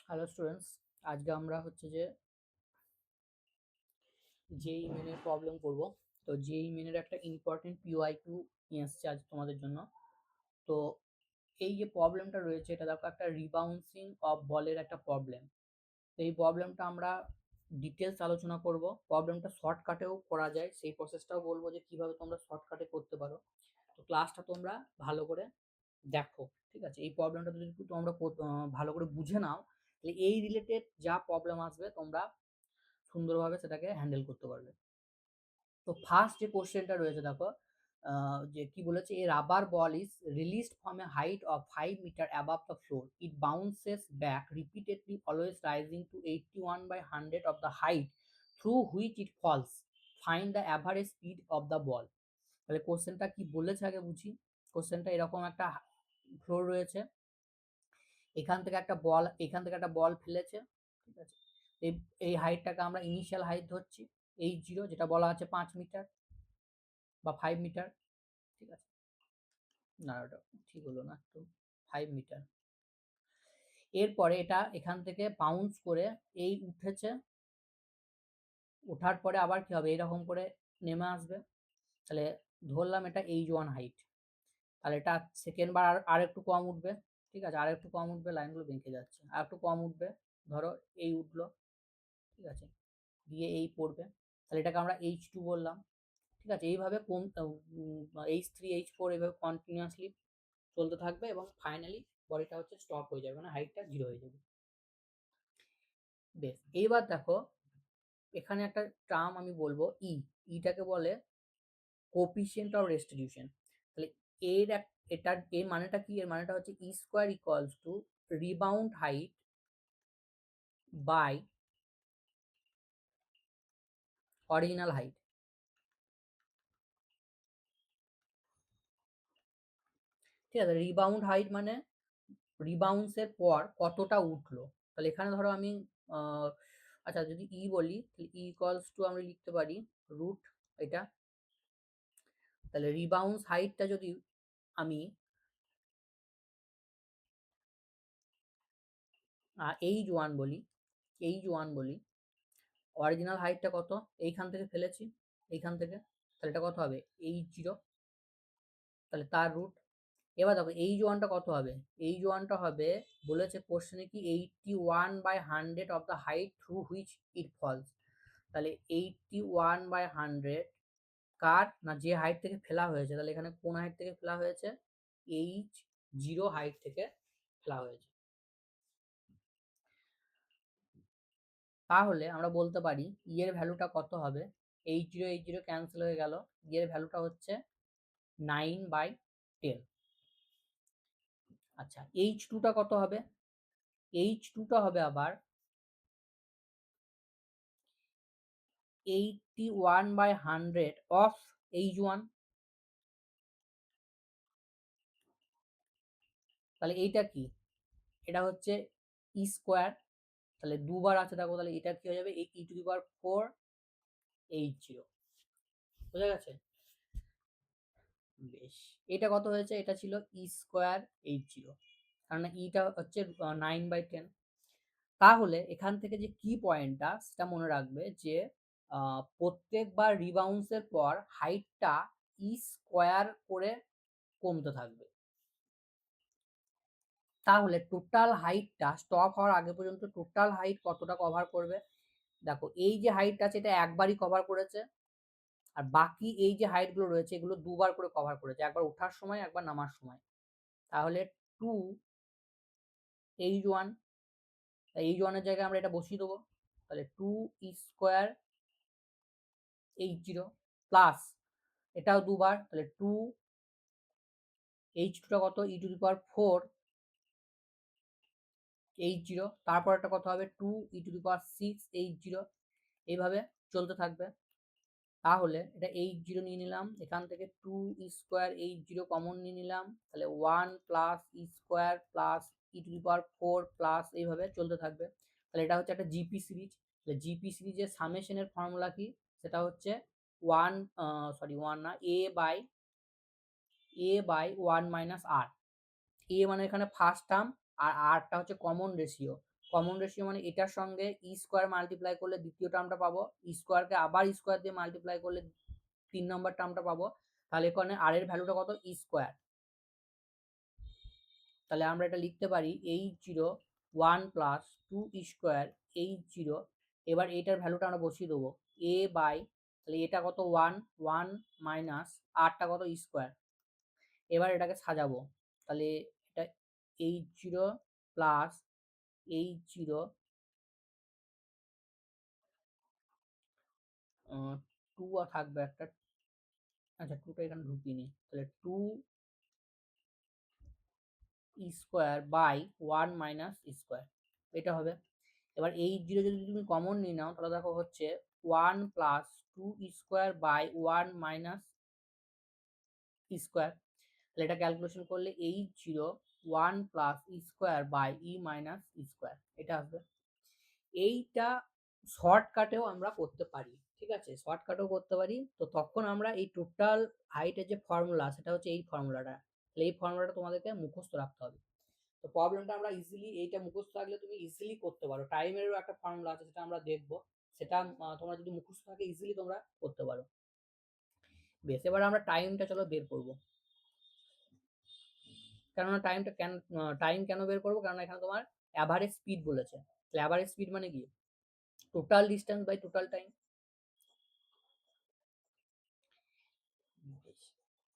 Hello students, আজকে আমরা হচ্ছে যে জেই মেনের প্রবলেম করব। তো জেই মেনের একটা ইম্পর্টেন্ট পিওয়াইকিউ নিয়ে এসেছে আজ তোমাদের জন্য। তো এই যে প্রবলেমটা রয়েছে, এটা দেখো একটা রিবাউন্সিং অফ বলের একটা প্রবলেম। তো এই প্রবলেমটা আমরা ডিটেলস আলোচনা করব। প্রবলেমটা শর্টকাটেও করা যায়, সেই প্রসেসটাও বলবো যে কিভাবে তোমরা শর্টকাটে করতে পারো। তো ক্লাসটা তোমরা ভালো করে দেখো, ঠিক আছে? এই প্রবলেমটা যদি তোমরা ভালো করে বুঝে নাও, তাহলে এই রিলেটেড যা প্রবলেম আসবে তোমরা সুন্দরভাবে সেটাকে হ্যান্ডেল করতে পারবে। তো ফার্স্ট যে কোশ্চেনটা রয়েছে দেখো, যে কি বলেছে, a rubber ball is released from a height of 5 metre above the floor, it bounces back repeatedly always rising to 81/100 of the height through which it falls, find the average speed of the ball. তাহলে কোশ্চেনটা কি বলেছে আগে বুঝি। কোশ্চেনটা এরকম, একটা floor রয়েছে, এখান থেকে একটা বল ফেলেছে, ঠিক আছে? এই এই হাইটটাকে আমরা ইনিশিয়াল হাইট ধরছি, H0, যেটা বলা আছে 5 মিটার বা 5 মিটার, ঠিক আছে? না, ওটা ঠিক হলো না, তো 5 মিটার। এরপরে এটা এখান থেকে বাউন্স করে এই উঠেছে, ওঠার পরে আবার কি হবে, এরকম করে নেমে আসবে। তাহলে ধরলাম এটা H1 হাইট। তাহলে এটা সেকেন্ড বার আর একটু কম উঠবে, ঠিক আছে? আর একটু কম উঠবে, লাইনগুলো বেঁকে যাচ্ছে, আর একটু কম উঠবে, ধরো এই উঠলো, ঠিক আছে? দিয়ে এই পড়বে, তাহলে এটাকে আমরা H2 বললাম, ঠিক আছে? এইভাবে কোন H3 H4 এইভাবে কন্টিনিউয়াসলি চলতে থাকবে এবং ফাইনালি বডিটা হচ্ছে স্টপ হয়ে যাবে, মানে হাইটটা 0 হয়ে যাবে। বেশ, এইবার দেখো এখানে একটা টার্ম আমি বলবো, ইটাকে বলে কোফিশিয়েন্ট অফ রেস্টিটিউশন। তাহলে এর মানেটা কি? এর মানেটা হচ্ছে e square equals to rebound height by original height. ঠিক আছে, রিবাউন্ড হাইট মানে রিবাউন্সের পর কতটা উঠলো। তাহলে এখানে ধরো আমি আচ্ছা যদি বলি, তাহলে ইকুয়ালস টু আমরা লিখতে পারি রুট এটা। তাহলে রিবাউন্স হাইটটা যদি আমি H1 বলি, অরিজিনাল হাইটটা কত, এইখান থেকে ফেলেছি, এইখান থেকে, তাহলে এটা কত হবে H0, তাহলে তার রুট। এবার দেখো H1টা কত হবে, H1টা হবে, বলেছে কোশ্চেনে কি 81/100 of the height through which it falls. তাহলে 81/100 কার না, যে হাইট থেকে ফেলা হয়েছে। তাহলে এখানে কোন হাইট থেকে ফেলা হয়েছে, H0 হাইট থেকে ফেলা হয়েছে। তাহলে আমরা বলতে পারি এর ভ্যালুটা কত হবে, H0 ক্যান্সেল হয়ে গেল, এর ভ্যালুটা হচ্ছে 9/10। আচ্ছা, H2টা কত হবে, H2টা হবে আবার 81/100 অফ H1। তাহলে এইটা কি, এটা হচ্ছে ই স্কোয়ার, তাহলে দুবার আছে দেখো, তাহলে এটা কি হয়ে যাবে E⁴ H0। বোঝা গেছে? বেশ, এটা কত হয়েছে, এটা ছিল E²H0, কারণ ইটা হচ্ছে 9/10। তাহলে এখান থেকে যে কি পয়েন্টটা সেটা মনে রাখবে যে প্রত্যেকবার রিবাউন্সের পর হাইটটা E² করে কমতে থাকবে। তাহলে টোটাল হাইটটা স্টপ হওয়ার আগে পর্যন্ত টোটাল হাইট কতটা কভার করবে। দেখো এই যে হাইটটা আছে এটা একবারই কভার করেছে, আর বাকি এই যে হাইটগুলো রয়েছে এগুলো দুবার করে কভার করেছে, একবার ওঠার সময় একবার নামার সময়। তাহলে 2H1, H1 এর জায়গায় আমরা এটা বসিয়ে দেবো, তাহলে 2E²H0 প্লাস এটাও দুবার, তাহলে 2H2টা কত, E⁴H0, তারপর একটা কত হবে 2E⁶H0, এইভাবে চলতে থাকবে। তাহলে এটা H0 নিয়ে নিলাম, এখান থেকে 2E²H0 কমন নিয়ে নিলাম, তাহলে 1 plus E² plus E⁴ plus এইভাবে চলতে থাকবে। তাহলে এটা হচ্ছে একটা জিপি সিরিজ। তাহলে জিপি সিরিজের সামেশনের ফর্মুলা কি, সেটা হচ্ছে 1 না, a/1 - r। এ মানে এখানে ফার্স্ট টার্ম আর আরটা হচ্ছে কমন রেশিও, কমন রেশিও মানে এটার সঙ্গে ই স্কোয়ার মাল্টিপ্লাই করলে দ্বিতীয় টার্মটা পাবো, ই স্কোয়ারকে আবার ই স্কোয়ার দিয়ে মাল্টিপ্লাই করলে 3 নম্বর টার্মটা পাবো। তাহলে এখানে আর এর ভ্যালুটা কত, ই স্কোয়ার। তাহলে আমরা এটা লিখতে পারি h0 1 plus 2 e square h0। এবার এটার ভ্যালুটা আমরা বসিয়ে দেবো a বাই, তাহলে এটা কত 1 1 মাইনাস আরটা কত ই স্কোয়ার। এবার এটাকে সাজাবো, তাহলে এটা h0 প্লাস h0 টু থাকবে একটা, আচ্ছা টুটা এখানে ঢুকিয়ে নি, তাহলে 2 e square by 1 minus e square এটা হবে। এবার h0 যদি তুমি কমন নিয়ে নাও তাহলে দেখো হচ্ছে 1 plus 2 e square by 1 minus e square. তাহলে এটা ক্যালকুলেশন করলে h0 1 plus e square by e minus e square এটা আসবে। এইটা শর্টকাটেও আমরা করতে পারি, ঠিক আছে, শর্টকাটেও করতে পারি। তো তখন আমরা এই টোটাল হাইটের যে ফর্মুলা সেটা হচ্ছে এই ফর্মুলাটা, তাহলে এই ফর্মুলাটা তোমাদেরকে মুখস্থ রাখতে হবে। তো প্রবলেমটা আমরা ইজিলি, এইটা মুখস্থ থাকলে তুমি ইজিলি করতে পারো। টাইমেরও একটা ফর্মুলা আছে সেটা আমরা দেখবো, সেটা তোমরা যদি মুখস্থ থাকে ইজিলি তোমরা করতে পারো। বেশ, এবার আমরা টাইমটা চলো বের করবো। কেননা টাইমটা টাইম কেন বের করবো, কারণ এখানে তোমার অ্যাভারেজ স্পিড বলেছে। তাহলে অ্যাভারেজ স্পিড মানে কি, total distance by total time.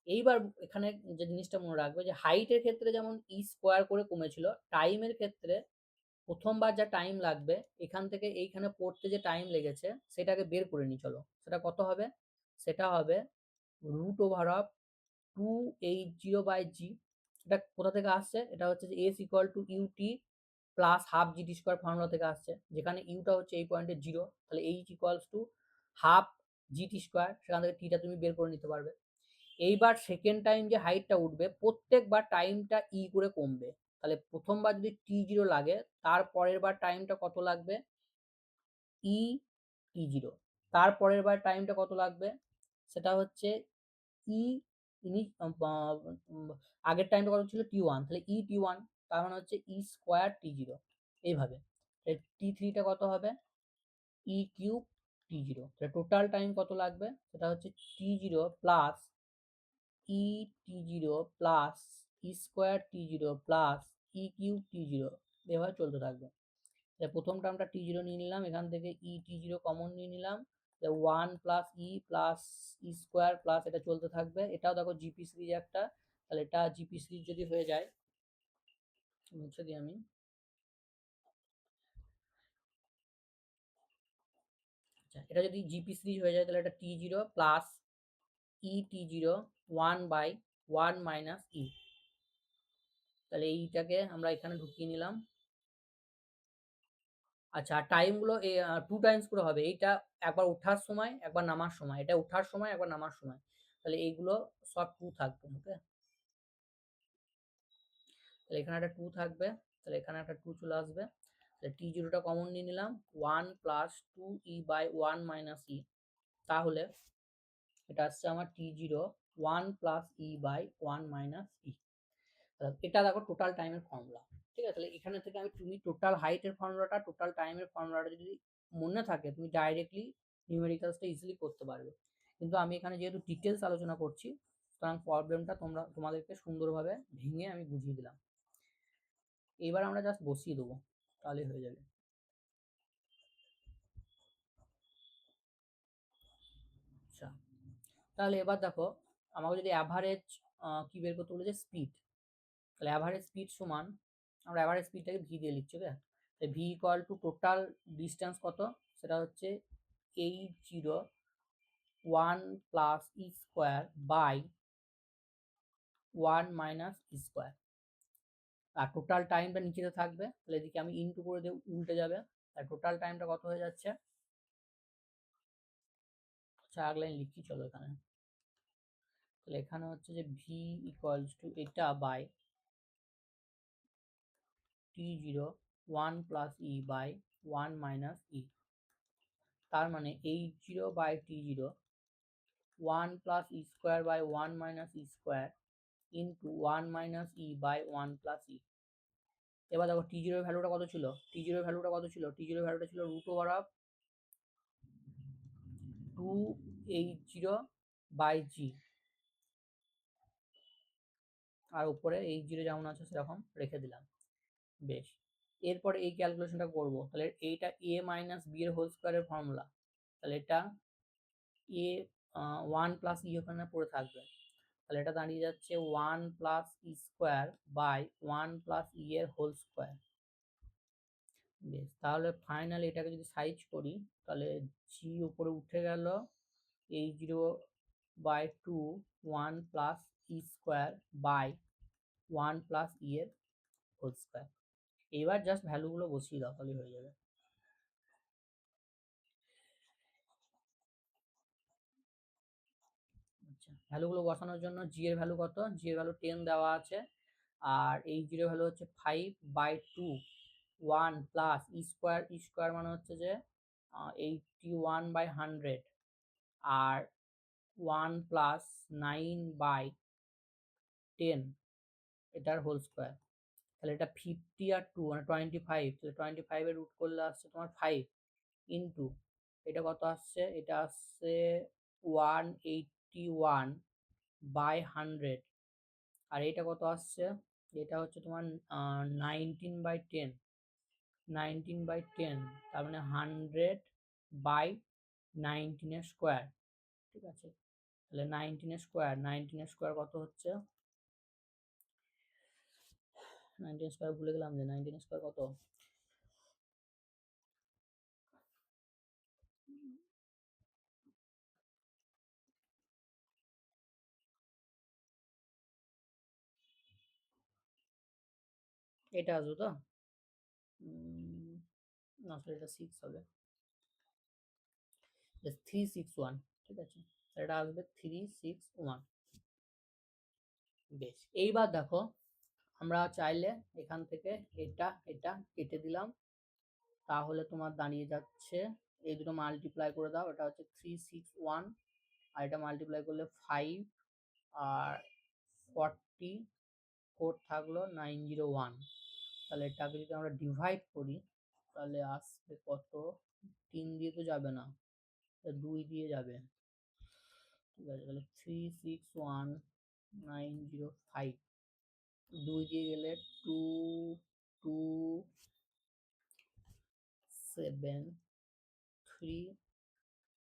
এইবার এখানে যে জিনিসটা মনে রাখবে যে হাইটের ক্ষেত্রে যেমন ই স্কোয়ার করে কমেছিল, টাইমের ক্ষেত্রে প্রথমবার যা টাইম লাগবে এখান থেকে এইখানে পড়তে যে টাইম লেগেছে সেটাকে বের করে নি চলো। সেটা কত হবে, সেটা হবে রুট ওভার অফ 2h0/g। এটা কোথা থেকে আসছে, এটা হচ্ছে যে s equal to u t plus half g t square formula থেকে আসছে, যেখানে ইউটা হচ্ছে এই পয়েন্টে 0, তাহলে h equals to half g t square, সেখান থেকে টিটা তুমি বের করে নিতে পারবে। এইবার সেকেন্ড টাইম যে হাইটটা উঠবে প্রত্যেকবার টাইমটা ই করে কমবে। তাহলে প্রথমবার যদি t0 লাগে, তারপরের বার টাইমটা কত লাগবে, ই t0। তারপরের বার টাইমটা কত লাগবে, সেটা হচ্ছে ই আগের টাইমটা কত ছিল t1, তাহলে ই t1, তার মানে হচ্ছে ই স্কোয়ার t0। এইভাবে t3টা কত হবে, ই কিউব t0। তাহলে টোটাল টাইম কত লাগবে, সেটা হচ্ছে t0 plus E t0 plus e square t0 plus E cube t0, এভাবে চলতে থাকবে। প্রথম টার্মটা t0 নিয়ে নিলাম, এখান থেকে ই t0 কমন নিয়ে নিলাম, 1 প্লাস ই প্লাস ই স্কোয়ার প্লাস এটা চলতে থাকবে। এটাও দেখো জিপি সিরিজ একটা, তাহলে এটা জিপি সিরিজ যদি হয়ে যায়, মুছে দিই আমি, আচ্ছা এটা যদি জিপি সিরিজ হয়ে যায় তাহলে এটা t0 plus E t0 1/1 minus E. তাহলে এইটাকে আমরা এখানে ঢুকিয়ে নিলাম। আচ্ছা টাইমগুলো টু টাইমস করে হবে, এইটা একবার ওঠার সময় একবার নামার সময়, এটা ওঠার সময় একবার নামার সময়, তাহলে এইগুলো সব টু থাকবে। ওকে, তাহলে এখানে একটা টু থাকবে, তাহলে এখানে একটা টু চলে আসবে। তাহলে টি জিরোটা কমন নিয়ে নিলাম, 1 প্লাস 2e/1 মাইনাস ই। তাহলে এটা আসছে আমার t0 1 plus e/1 minus E. এটা দেখো টোটাল টাইমের ফর্মুলা, ঠিক আছে। তাহলে এখানে থেকে আমি, তুমি টোটাল হাইটের ফর্মুলাটা টোটাল টাইমের ফর্মুলাটা যদি মনে থাকে তুমি ডাইরেক্টলি নিউমেরিক্যালসটা ইজিলি করতে পারবে। কিন্তু আমি এখানে যেহেতু ডিটেলস আলোচনা করছি, সুতরাং প্রবলেমটা তোমাদেরকে সুন্দরভাবে ভেঙে আমি বুঝিয়ে দিলাম। এবার আমরা জাস্ট বসিয়ে দেবো, তাহলে হয়ে যাবে। আচ্ছা, তাহলে এবার দেখো আমাকে যদি অ্যাভারেজ কি বের করতে বলেছে, স্পিড। তাহলে অ্যাভারেজ স্পিড সমান, আমরা অ্যাভারেজ স্পিডটাকে ভি দিয়ে লিখছি, ওকে। তাহলে v equal to total distance কত, সেটা হচ্ছে h0 1 plus e square by 1 minus e square. আর টোটাল টাইমটা নিচেতে থাকবে, তাহলে এদিকে আমি ইনটু করে দেব, উল্টে যাবে। আর টোটাল টাইমটা কত হয়ে যাচ্ছে, আচ্ছা এক লাইন লিখি চলো এখানে। তাহলে এখানে হচ্ছে যে ভি ইকুয়ালস টু এটা by t0 1 plus e by 1 minus e. তার মানে h0 by t0 1 plus e square by 1 minus e square into 1 minus e by 1 plus e. এবার দেখো t0 এর ভ্যালুটা কত ছিল, t0 এর ভ্যালুটা কত ছিল, t0 এর ভ্যালুটা ছিল √2h0/g, আর উপরে h0 যেমন আছে সেরকম রেখে দিলাম। বেশ, এরপরে এই ক্যালকুলেশনটা করব, তাহলে এইটা a মাইনাস b এর হোল স্কয়ারের ফর্মুলা, তাহলে এটা a 1 প্লাস ই ওখানে পড়ে থাকবে, তাহলে এটা দাঁড়িয়ে যাচ্ছে 1 plus e square by 1 plus e এর হোল স্কোয়ার। বেশ, তাহলে ফাইনালি এটাকে যদি সাইজ করি তাহলে জি উপরে উঠে গেল h0/2 1 plus e square by 1 plus e এর হোল স্কোয়ার। এবার জাস্ট ভ্যালুগুলো বসিয়ে দাও, তাহলে হয়ে যাবে। আচ্ছা, ভ্যালুগুলো বসানোর জন্য জি এর ভ্যালু কত, জি এর ভ্যালু 10 দেওয়া আছে, আর h0 এর ভ্যালু হচ্ছে 5/2 1 প্লাস ই স্কোয়ার মানে হচ্ছে যে 81/100, আর 1 প্লাস 9/10 এটার হোল স্কোয়ার। তাহলে এটা 50 আর 2 মানে 25, তাহলে 25 এর রুট করলে আসছে তোমার 5 ইন্টু এটা কত আসছে, এটা আসছে 181/100, আর এটা কত আসছে, এটা হচ্ছে তোমার 19/10, 19/10, তার মানে 100/19 এর স্কোয়ার। ঠিক আছে, তাহলে 19 এর স্কোয়ার কত হচ্ছে, 19 স্কোয়ার ভুলে গেলাম, যে 19 স্কোয়ার কত, এটা আসবে তো, না সরি এটা 6 হবে, 361, ঠিক আছে, এটা আসবে 361। বেশ, এইবার দেখো আমরা চাইলে এখান থেকে এটা এটা কেটে দিলাম, তাহলে তোমার দাঁড়িয়ে যাচ্ছে, এই দুটো মাল্টিপ্লাই করে দাও, এটা হচ্ছে 361, আর এটা মাল্টিপ্লাই করলে 5, আর 44 থাকলো 901, তাহলে এটাকে যদি আমরা ডিভাইড করি তাহলে আসবে কত, 3 দিয়ে তো যাবে না, 2 দিয়ে যাবে। ঠিক আছে, তাহলে 361,905, 2 দিয়ে গেলে 2,2,7,3,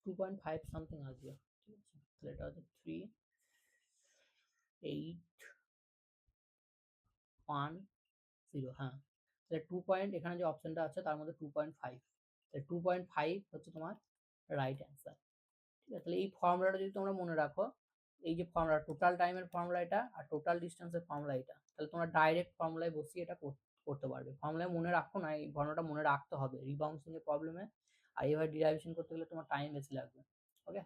2.5 সামথিং আসবে। ঠিক আছে, তাহলে এটা হচ্ছে 3,8,1,0, হ্যাঁ, তাহলে 2 পয়েন্ট, এখানে যে অপশনটা আছে তার মধ্যে 2.5, তাহলে 2.5 হচ্ছে তোমার রাইট অ্যান্সার। ঠিক আছে, তাহলে এই ফর্মুলাটা যদি তোমরা মনে রাখো, এই যে ফর্মুলা টোটাল টাইমের ফর্মুলা এটা, আর টোটাল ডিস্টেন্সের ফর্মুলা এটা, তাহলে তোমরা ডাইরেক্ট ফর্মুলায় বসিয়ে এটা করতে পারবে। ফর্মুলায় মনে রাখো না, এই ফর্মুলাটা মনে রাখতে হবে রিবাউন্সিং এর প্রবলেমে, আর এইভাবে ডিরাইভেশন করতে গেলে তোমার টাইম বেশি লাগবে। ওকে।